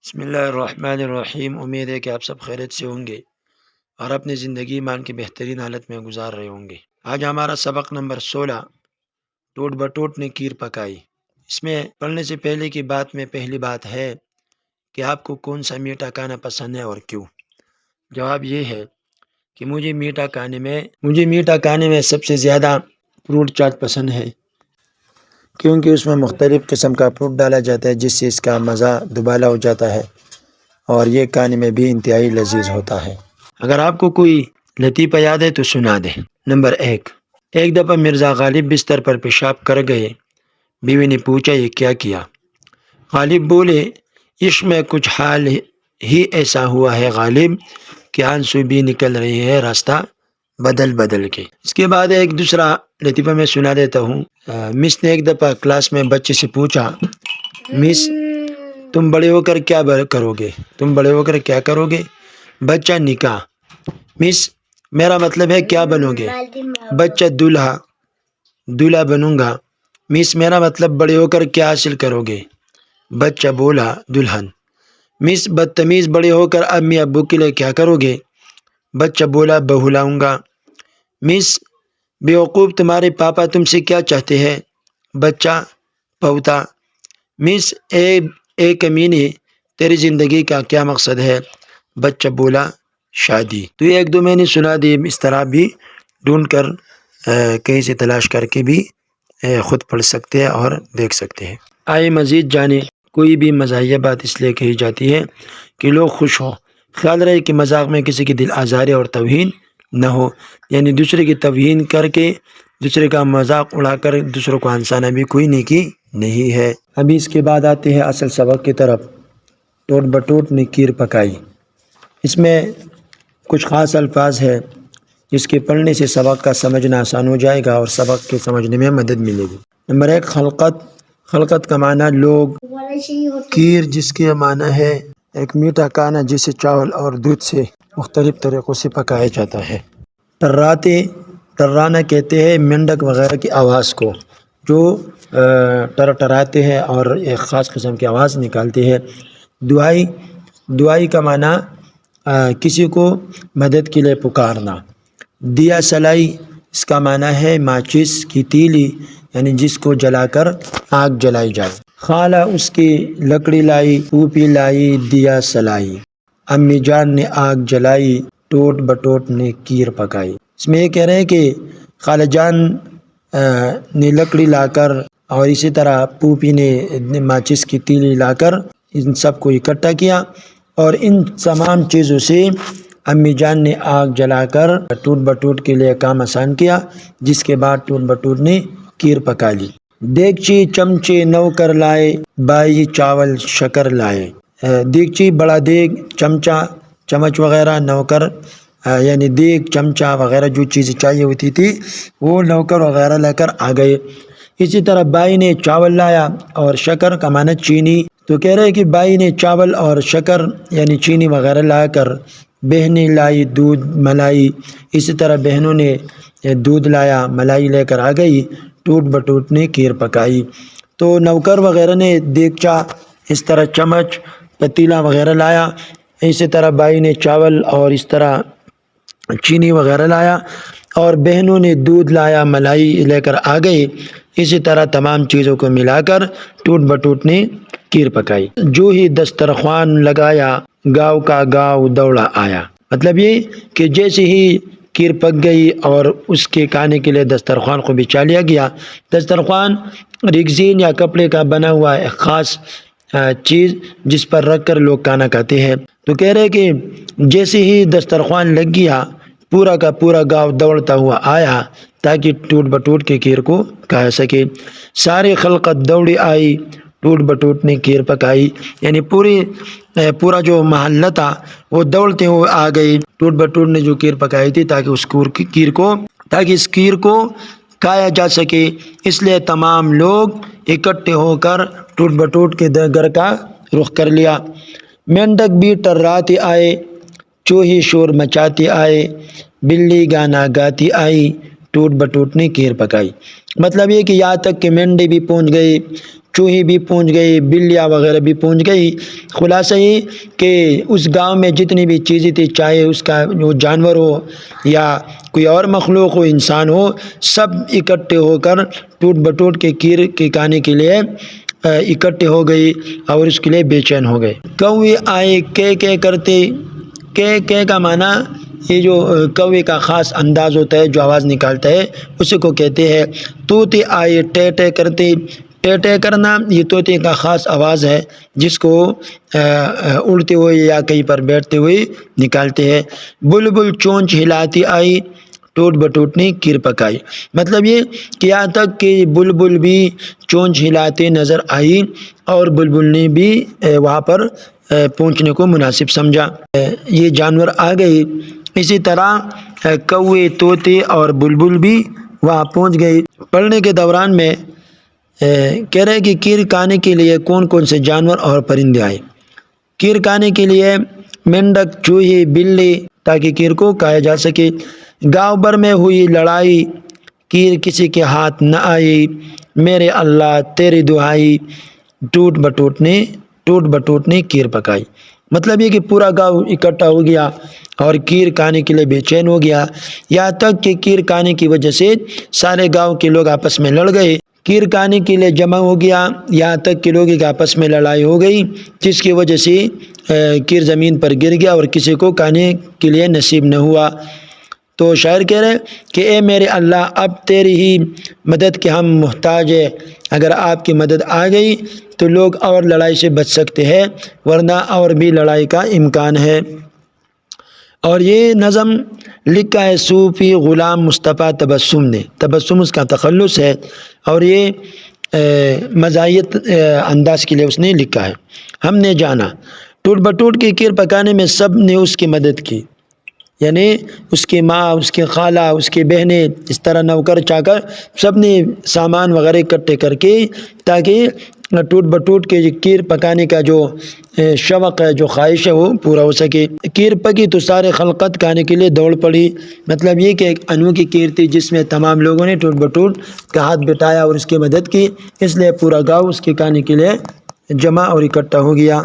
بسم اللہ الرحمن الرحیم۔ امید ہے کہ آپ سب خیریت سے ہوں گے اور اپنی زندگی ایمان کی بہترین حالت میں گزار رہے ہوں گے۔ آج ہمارا سبق نمبر 16 ٹوٹ بٹوٹ نے کھیر پکائی۔ اس میں پڑھنے سے پہلے کی بات میں پہلی بات ہے کہ آپ کو کون سا میٹھا کھانا پسند ہے اور کیوں؟ جواب یہ ہے کہ مجھے میٹھا کھانے میں سب سے زیادہ فروٹ چاٹ پسند ہے، کیونکہ اس میں مختلف قسم کا فروٹ ڈالا جاتا ہے جس سے اس کا مزہ دوبالا ہو جاتا ہے اور یہ کھانے میں بھی انتہائی لذیذ ہوتا ہے۔ اگر آپ کو کوئی لطیفہ یاد ہے تو سنا دیں۔ نمبر 1، ایک دفعہ مرزا غالب بستر پر پیشاب کر گئے۔ بیوی نے پوچھا یہ کیا کیا؟ غالب بولے عشق میں کچھ حال ہی ایسا ہوا ہے غالب کہ آنسو بھی نکل رہے ہیں راستہ بدل کے۔ اس کے بعد ایک دوسرا لطیفہ میں سنا دیتا ہوں۔ مس نے ایک دفعہ کلاس میں بچے سے پوچھا، مس تم بڑے ہو کر کیا کرو گے؟ بچہ نکاح۔ مس میرا مطلب ہے کیا بنو گے؟ بچہ دولہا بنوں گا۔ مس میرا مطلب بڑے ہو کر کیا حاصل کرو گے؟ بچہ بولا دلہن۔ مس بدتمیز بڑے ہو کر امی ابو کے لیے کیا کرو گے؟ بچہ بولا بہو لاؤں گا۔ مس بیوقوف تمہارے پاپا تم سے کیا چاہتے ہیں؟ بچہ پوتا۔ مس اے کمینے تیری زندگی کا کیا مقصد ہے؟ بچہ بولا شادی۔ تو یہ ایک دو میں نے سنا دی، اس طرح بھی ڈھونڈ کر کہیں سے تلاش کر کے بھی خود پڑھ سکتے ہیں اور دیکھ سکتے ہیں۔ آئے مزید جانے، کوئی بھی مزاحیہ بات اس لیے کہی جاتی ہے کہ لوگ خوش ہوں۔ خیال رہے کہ مذاق میں کسی کی دل آزاری اور توہین نہ ہو، یعنی دوسرے کی توہین کر کے دوسرے کا مذاق اڑا کر دوسروں کو ہنسانا بھی کوئی نیکی نہیں ہے۔ ابھی اس کے بعد آتے ہیں اصل سبق کی طرف۔ ٹوٹ بٹوٹ نے کھیر پکائی۔ اس میں کچھ خاص الفاظ ہے جس کے پڑھنے سے سبق کا سمجھنا آسان ہو جائے گا اور سبق کے سمجھنے میں مدد ملے گی۔ نمبر 1، خلقت کا معنی لوگ، کھیر جس کے معنی ہے ایک میٹھا کھانا جسے چاول اور دودھ سے مختلف طریقوں سے پکایا جاتا ہے۔ ٹرانا کہتے ہیں مینڈک وغیرہ کی آواز کو، جو ٹراتے ہیں اور ایک خاص قسم کی آواز نکالتے ہیں۔ دعائی کا معنی کسی کو مدد کے لیے پکارنا۔ دیا سلائی، اس کا معنی ہے ماچس کی تیلی، یعنی جس کو جلا کر آگ جلائی جائے۔ خالہ اس کی لکڑی لائی، پھوپھی لائی دیا سلائی۔ امی جان نے آگ جلائی، ٹوٹ بٹوٹ نے کھیر پکائی۔ اس میں یہ کہہ رہے ہیں کہ خالہ جان نے لکڑی لا کر اور اسی طرح پھوپھی نے ماچس کی تیلی لا کر ان سب کو اکٹھا کیا اور ان تمام چیزوں سے امی جان نے آگ جلا کر ٹوٹ بٹوٹ کے لیے کام آسان کیا، جس کے بعد ٹوٹ بٹوٹ نے کھیر پکا لی۔ دیگچی چمچے نوکر لائے، بائی چاول شکر لائے۔ دیگچی بڑا دیگ، چمچ وغیرہ، نوکر یعنی دیگ چمچہ وغیرہ جو چیزیں چاہیے ہوتی تھی وہ نوکر وغیرہ لے کر آ گئے۔ اسی طرح بائی نے چاول لایا اور شکر کا معنی چینی۔ تو کہہ رہے کہ بائی نے چاول اور شکر یعنی چینی وغیرہ لا کر، بہنیں لائی دودھ ملائی، اسی طرح بہنوں نے دودھ لایا ملائی لے کر آ گئی، ٹوٹ بٹوٹ نے کھیر پکائی۔ تو نوکر وغیرہ نے دیگچا، اس طرح چمچ پتیلا وغیرہ لایا، اسی طرح بائی نے چاول اور اس طرح چینی وغیرہ لایا اور بہنوں نے دودھ لایا ملائی لے کر آ گئی، اسی طرح تمام چیزوں کو ملا کر ٹوٹ بٹوٹ نے کھیر پکائی۔ جو ہی دسترخوان لگایا گاؤں کا گاؤں دوڑا آیا۔ مطلب یہ کہ جیسے ہی کھیر پک گئی اور اس کے کھانے کے لیے دسترخوان کو بچھا لیا گیا۔ دسترخوان ریگزین یا کپڑے کا بنا ہوا ایک خاص چیز جس پر رکھ کر لوگ کھانا کھاتے ہیں۔ تو کہہ رہے کہ جیسے ہی دسترخوان لگ گیا پورا کا پورا گاؤں دوڑتا ہوا آیا تاکہ ٹوٹ بٹوٹ کے کھیر کو کھا سکے۔ ساری خلقت دوڑی آئی، ٹوٹ بٹوٹ نے کھیر پکائی، یعنی پورا جو محلہ تھا وہ دوڑتے ہوئے آ گئی ٹوٹ بٹوٹ نے جو کھیر پکائی تھی تاکہ اس کھیر کو کھایا جا سکے۔ اس لیے تمام لوگ اکٹھے ہو کر ٹوٹ بٹوٹ کے گھر کا رخ کر لیا۔ مینڈک بھی ٹراتے آئے، چوہے شور مچاتے آئے، بلی گانا گاتی آئی، ٹوٹ بٹوٹ نے کھیر پکائی۔ مطلب یہ کہ یہاں تک کہ مینڈے بھی پہنچ گئے، چوہے بھی پہنچ گئی، بلیاں وغیرہ بھی پہنچ گئی۔ خلاصہ یہ کہ اس گاؤں میں جتنی بھی چیزیں تھی، چاہے اس کا وہ جانور ہو یا کوئی اور مخلوق ہو، انسان ہو، سب اکٹھے ہو کر ٹوٹ بٹوٹ کے کیر کے کھانے کے لیے اکٹھے ہو گئی اور اس کے لیے بے چین ہو گئے۔ کوے آئے کے کرتے، کے کا معنی یہ جو کوے کا خاص انداز ہوتا ہے جو آواز نکالتا ہے اسی کو کہتے ہیں۔ طوطے آئے ٹے کرتے، ٹے کرنا یہ طوطے کا خاص آواز ہے جس کو اڑتے ہوئے یا کہیں پر بیٹھتے ہوئے نکالتے ہیں۔ بلبل چونچ ہلاتی آئی، ٹوٹ بٹوٹ نے کیر پکائی۔ مطلب یہ کہ یہاں تک کہ بلبل بھی چونچ ہلاتے نظر آئی اور بلبل نے بھی وہاں پر پہنچنے کو مناسب سمجھا، یہ جانور آ گئے۔ اسی طرح کوے، طوطے اور بلبل بھی وہاں پہنچ گئے۔ پڑھنے کے دوران میں کہہ رہے کہ کیر کھانے کے لیے کون کون سے جانور اور پرندے آئے۔ کیر کھانے کے لیے مینڈک، چوہے، بلی، تاکہ کیر کو کھایا جا سکے۔ گاؤں بھر میں ہوئی لڑائی، کیر کسی کے ہاتھ نہ آئی، میرے اللہ تیری دہائی، ٹوٹ بٹوٹ نے کیر پکائی۔ مطلب یہ کہ پورا گاؤں اکٹھا ہو گیا اور کیر کھانے کے لیے بے چین ہو گیا، یہاں تک کہ کیر کھانے کی وجہ سے سارے گاؤں کے لوگ آپس میں لڑ گئے۔ کیر کھانے کے لیے جمع ہو گیا، یہاں تک کہ لوگوں کے آپس میں لڑائی ہو گئی، جس کی وجہ سے کیر زمین پر گر گیا اور کسی کو کھانے کے لیے نصیب نہ ہوا۔ تو شاعر کہہ رہے کہ اے میرے اللہ، اب تیری ہی مدد کے ہم محتاج ہیں، اگر آپ کی مدد آ گئی تو لوگ اور لڑائی سے بچ سکتے ہیں، ورنہ اور بھی لڑائی کا امکان ہے۔ اور یہ نظم لکھا ہے صوفی غلام مصطفیٰ تبسم نے، تبسم اس کا تخلص ہے اور یہ مزاحیت انداز کے لیے اس نے لکھا ہے۔ ہم نے جانا، ٹوٹ بٹوٹ کی کیر پکانے میں سب نے اس کی مدد کی، یعنی اس کی ماں، اس کی خالہ، اس کی بہنیں، اس طرح نوکر چاکر سب نے سامان وغیرہ اکٹھے کر کے تاکہ ٹوٹ بٹوٹ کے کیر پکانے کا جو شوق ہے، جو خواہش ہے، وہ پورا ہو سکے۔ کیر پکی تو سارے خلقت کھانے کے لیے دوڑ پڑی۔ مطلب یہ کہ ایک انوکھی کیر تھی جس میں تمام لوگوں نے ٹوٹ بٹوٹ کا ہاتھ بٹایا اور اس کی مدد کی، اس لیے پورا گاؤں اس کے کھانے کے لیے جمع اور اکٹھا ہو گیا۔